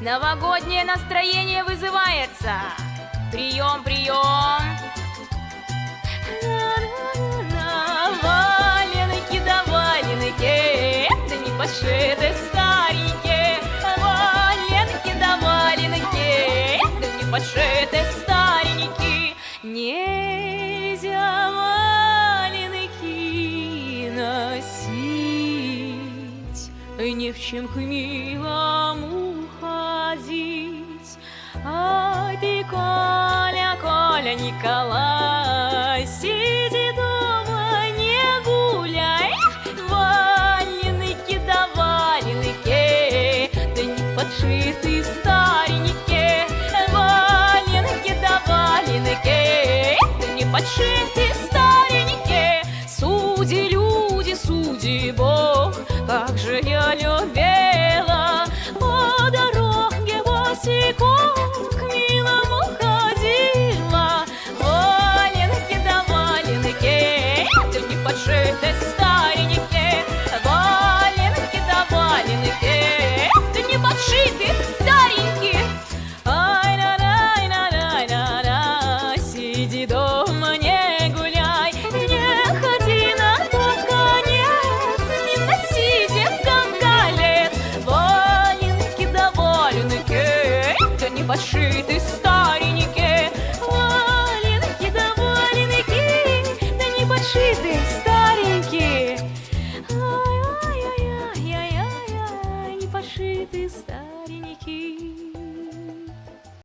Новогоднее настроение вызывается. Прием, прием. Валенки да валенки, да не пошиты старенькие. Валенки да валенки, да не пошиты старенькие. Нельзя валенки носить, ни в чем к милому ходить. Ай ты, Коля, Коля, Николай, сиди дома, не гуляй. Валенки да валенки, да не подшиты старенькие. Валенки да валенки, да не подшиты старенькие. Суди, люди, суди, Бог, как же я любила по дороге босиком к милому ходила. Валенки да валенки, да не подшиты